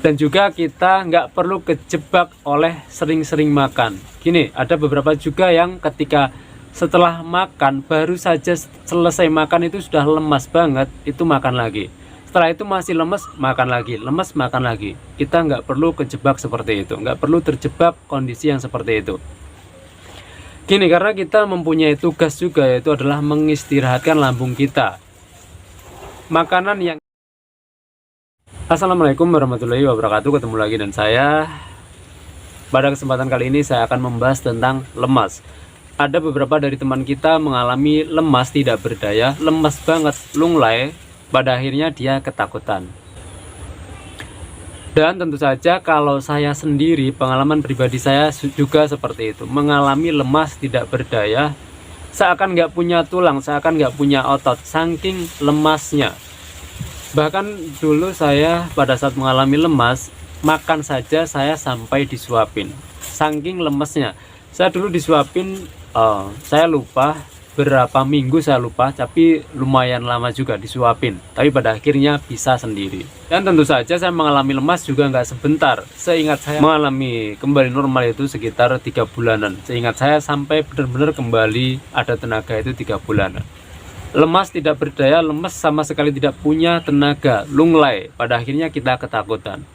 Dan juga kita nggak perlu kejebak oleh sering-sering makan. Gini, ada beberapa juga yang ketika setelah makan, baru saja selesai makan itu sudah lemas banget, itu makan lagi. Setelah itu masih lemes, makan lagi, lemes, makan lagi. Kita nggak perlu kejebak seperti itu, nggak perlu terjebak kondisi yang seperti itu. Gini, karena kita mempunyai tugas juga, yaitu adalah mengistirahatkan lambung kita. Makanan yang Assalamualaikum warahmatullahi wabarakatuh. Ketemu lagi dan saya. Pada kesempatan kali ini saya akan membahas tentang lemas. Ada beberapa dari teman kita mengalami lemas tidak berdaya, lemas banget, lunglai. Pada akhirnya dia ketakutan. Dan tentu saja kalau saya sendiri, pengalaman pribadi saya juga seperti itu. Mengalami lemas tidak berdaya, seakan nggak punya tulang, seakan nggak punya otot, saking lemasnya. Bahkan dulu saya pada saat mengalami lemas, makan saja saya sampai disuapin, saking lemesnya. Saya dulu disuapin, saya lupa berapa minggu, saya lupa, tapi lumayan lama juga disuapin. Tapi pada akhirnya bisa sendiri. Dan tentu saja saya mengalami lemas juga nggak sebentar. Seingat saya mengalami kembali normal itu sekitar 3 bulanan. Seingat saya sampai benar-benar kembali ada tenaga itu 3 bulanan. Lemas tidak berdaya, lemes sama sekali tidak punya tenaga, lunglai. Pada akhirnya kita ketakutan.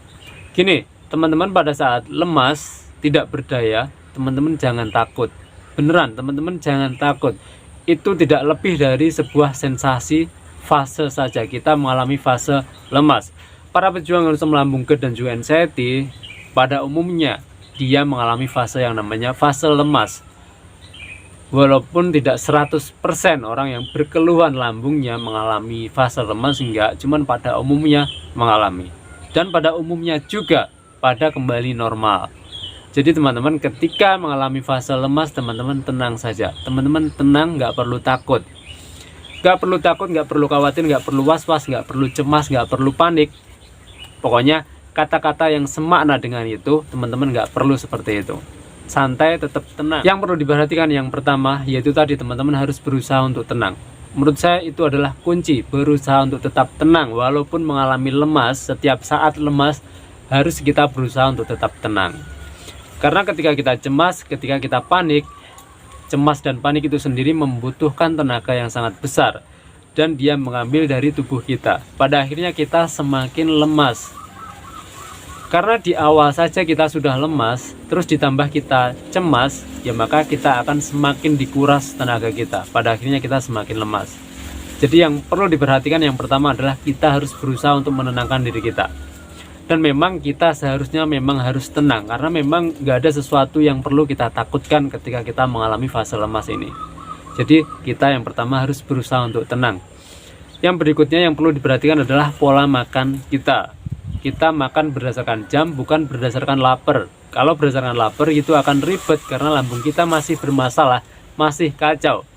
Gini, teman-teman, pada saat lemas tidak berdaya, teman-teman jangan takut. Beneran, teman-teman jangan takut. Itu tidak lebih dari sebuah sensasi fase saja. Kita mengalami fase lemas. Para pejuang asam lambung GERD dan juga anxiety, pada umumnya dia mengalami fase yang namanya fase lemas. Walaupun tidak 100% orang yang berkeluhan lambungnya mengalami fase lemas, enggak, cuman pada umumnya mengalami. Dan pada umumnya juga pada kembali normal. Jadi teman-teman ketika mengalami fase lemas, teman-teman tenang saja. Teman-teman tenang, nggak perlu takut. Nggak perlu takut, nggak perlu khawatir, nggak perlu was-was, nggak perlu cemas, nggak perlu panik. Pokoknya kata-kata yang semakna dengan itu, teman-teman nggak perlu seperti itu. Santai, tetap tenang. Yang perlu diperhatikan yang pertama yaitu tadi, teman-teman harus berusaha untuk tenang. Menurut saya itu adalah kunci, berusaha untuk tetap tenang walaupun mengalami lemas. Setiap saat lemas harus kita berusaha untuk tetap tenang. Karena ketika kita cemas, ketika kita panik, cemas dan panik itu sendiri membutuhkan tenaga yang sangat besar dan dia mengambil dari tubuh kita. Pada akhirnya kita semakin lemas. Karena di awal saja kita sudah lemas, terus ditambah kita cemas, ya maka kita akan semakin dikuras tenaga kita. Pada akhirnya kita semakin lemas. Jadi yang perlu diperhatikan yang pertama adalah kita harus berusaha untuk menenangkan diri kita. Dan memang kita seharusnya memang harus tenang, karena memang nggak ada sesuatu yang perlu kita takutkan ketika kita mengalami fase lemas ini. Jadi kita yang pertama harus berusaha untuk tenang. Yang berikutnya yang perlu diperhatikan adalah pola makan kita. Kita makan berdasarkan jam, bukan berdasarkan lapar. Kalau berdasarkan lapar itu akan ribet karena lambung kita masih bermasalah, masih kacau.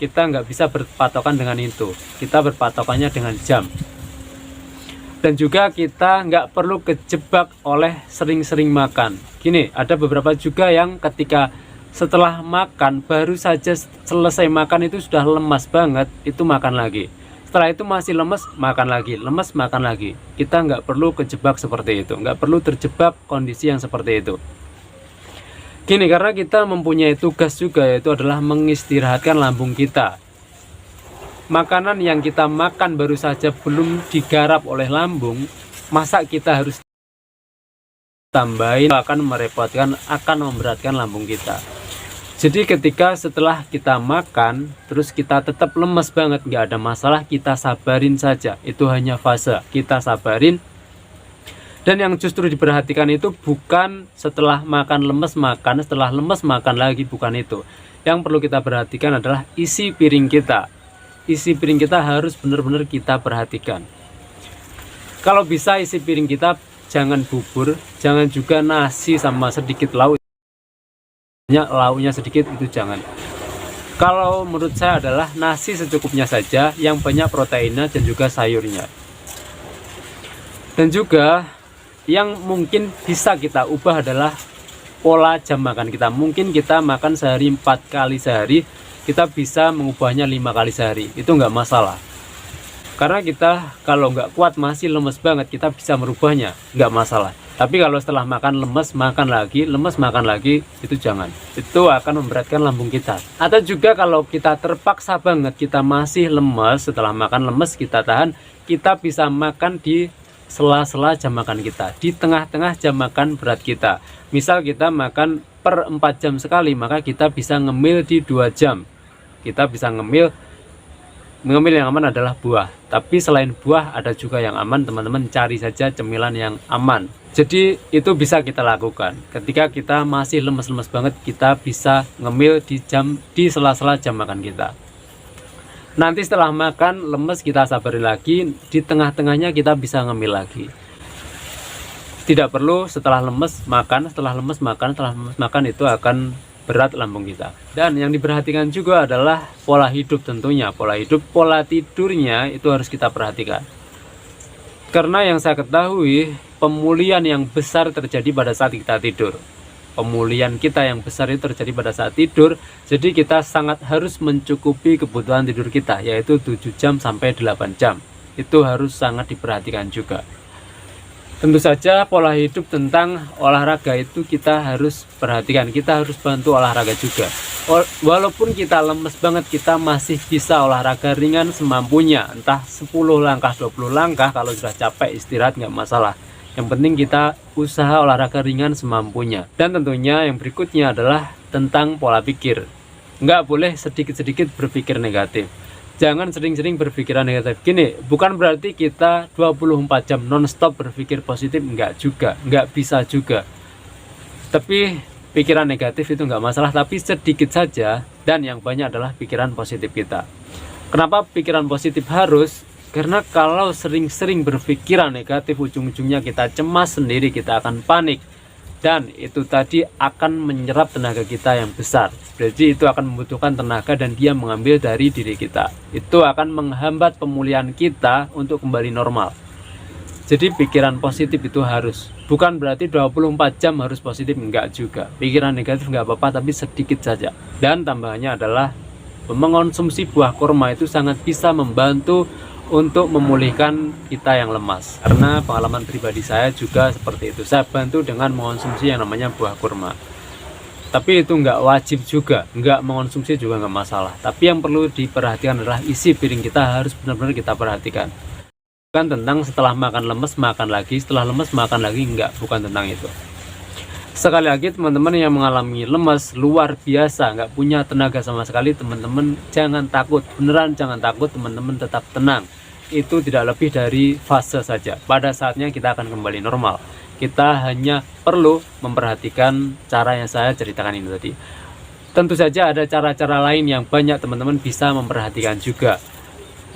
Kita nggak bisa berpatokan dengan itu. Kita berpatokannya dengan jam. Dan juga kita nggak perlu kejebak oleh sering-sering makan. Gini, ada beberapa juga yang ketika setelah makan, baru saja selesai makan itu sudah lemas banget, itu makan lagi. Setelah itu masih lemes, makan lagi, lemes, makan lagi. Kita nggak perlu kejebak seperti itu, nggak perlu terjebak kondisi yang seperti itu. Gini, karena kita mempunyai tugas juga, yaitu adalah mengistirahatkan lambung kita. Makanan yang kita makan baru saja belum digarap oleh lambung, masa kita harus tambahin, akan merepotkan, akan memberatkan lambung kita. Jadi ketika setelah kita makan, terus kita tetap lemes banget, nggak ada masalah, kita sabarin saja. Itu hanya fase, kita sabarin. Dan yang justru diperhatikan itu bukan setelah makan lemes makan, setelah lemes makan lagi, bukan itu. Yang perlu kita perhatikan adalah isi piring kita. Isi piring kita harus benar-benar kita perhatikan. Kalau bisa isi piring kita jangan bubur, jangan juga nasi sama sedikit lauk. Lauknya sedikit itu jangan. Kalau menurut saya adalah nasi secukupnya saja, yang banyak proteinnya dan juga sayurnya. Dan juga yang mungkin bisa kita ubah adalah pola jam makan kita. Mungkin kita makan sehari 4 kali sehari, kita bisa mengubahnya 5 kali sehari, itu nggak masalah. Karena kita kalau nggak kuat masih lemes banget, kita bisa merubahnya, nggak masalah. Tapi kalau setelah makan lemes, makan lagi, lemes, makan lagi, itu jangan. Itu akan memberatkan lambung kita. Atau juga kalau kita terpaksa banget, kita masih lemes, setelah makan lemes kita tahan, kita bisa makan di sela-sela jam makan kita, di tengah-tengah jam makan berat kita. Misal kita makan per 4 jam sekali, maka kita bisa ngemil di 2 jam. Kita bisa ngemil yang aman adalah buah, tapi selain buah ada juga yang aman. Teman-teman cari saja cemilan yang aman. Jadi itu bisa kita lakukan ketika kita masih lemes-lemes banget, kita bisa ngemil di sela-sela jam makan kita. Nanti setelah makan lemes kita sabari lagi, di tengah-tengahnya kita bisa ngemil lagi. Tidak perlu setelah lemes makan, setelah lemes makan itu akan berat lambung kita. Dan yang diperhatikan juga adalah pola hidup tentunya. Pola tidurnya itu harus kita perhatikan. Karena yang saya ketahui, pemulihan yang besar terjadi pada saat kita tidur. Pemulihan kita yang besar itu terjadi pada saat tidur. Jadi kita sangat harus mencukupi kebutuhan tidur kita, yaitu 7 jam sampai 8 jam. Itu harus sangat diperhatikan juga. Tentu saja pola hidup tentang olahraga itu kita harus perhatikan. Kita harus bantu olahraga juga. Walaupun kita lemes banget, kita masih bisa olahraga ringan semampunya. Entah 10 langkah, 20 langkah, kalau sudah capek istirahat nggak masalah. Yang penting kita usaha olahraga ringan semampunya. Dan tentunya yang berikutnya adalah tentang pola pikir. Nggak boleh sedikit-sedikit berpikir negatif. Jangan sering-sering berpikiran negatif. Gini, bukan berarti kita 24 jam non-stop berpikir positif, enggak juga, enggak bisa juga. Tapi pikiran negatif itu enggak masalah, tapi sedikit saja, dan yang banyak adalah pikiran positif kita. Kenapa pikiran positif harus? Karena kalau sering-sering berpikiran negatif, ujung-ujungnya kita cemas sendiri, kita akan panik. Dan itu tadi akan menyerap tenaga kita yang besar. Jadi itu akan membutuhkan tenaga dan dia mengambil dari diri kita. Itu akan menghambat pemulihan kita untuk kembali normal. Jadi pikiran positif itu harus. Bukan berarti 24 jam harus positif, enggak juga. Pikiran negatif enggak apa-apa, tapi sedikit saja. Dan tambahannya adalah mengonsumsi buah kurma itu sangat bisa membantu untuk memulihkan kita yang lemas. Karena pengalaman pribadi saya juga seperti itu. Saya bantu dengan mengonsumsi yang namanya buah kurma. Tapi itu nggak wajib juga, nggak mengonsumsi juga nggak masalah. Tapi yang perlu diperhatikan adalah isi piring kita harus benar-benar kita perhatikan. Bukan tentang setelah makan lemes makan lagi, setelah lemes makan lagi, enggak, bukan tentang itu. Sekali lagi teman-teman yang mengalami lemas luar biasa, nggak punya tenaga sama sekali, teman-teman jangan takut, beneran jangan takut, teman-teman tetap tenang. Itu tidak lebih dari fase saja. Pada saatnya kita akan kembali normal. Kita hanya perlu memperhatikan cara yang saya ceritakan ini tadi. Tentu saja ada cara-cara lain yang banyak teman-teman bisa memperhatikan juga.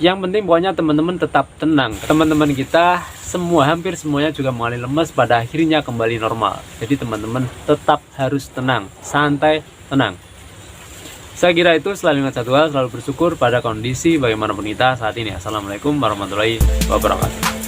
Yang penting pokoknya teman-teman tetap tenang. Teman-teman kita semua, hampir semuanya juga mengalami lemas, pada akhirnya kembali normal. Jadi teman-teman tetap harus tenang, santai, tenang. Saya kira itu. Selalu ingat satu hal, selalu bersyukur pada kondisi bagaimanapun kita saat ini. Assalamualaikum warahmatullahi wabarakatuh.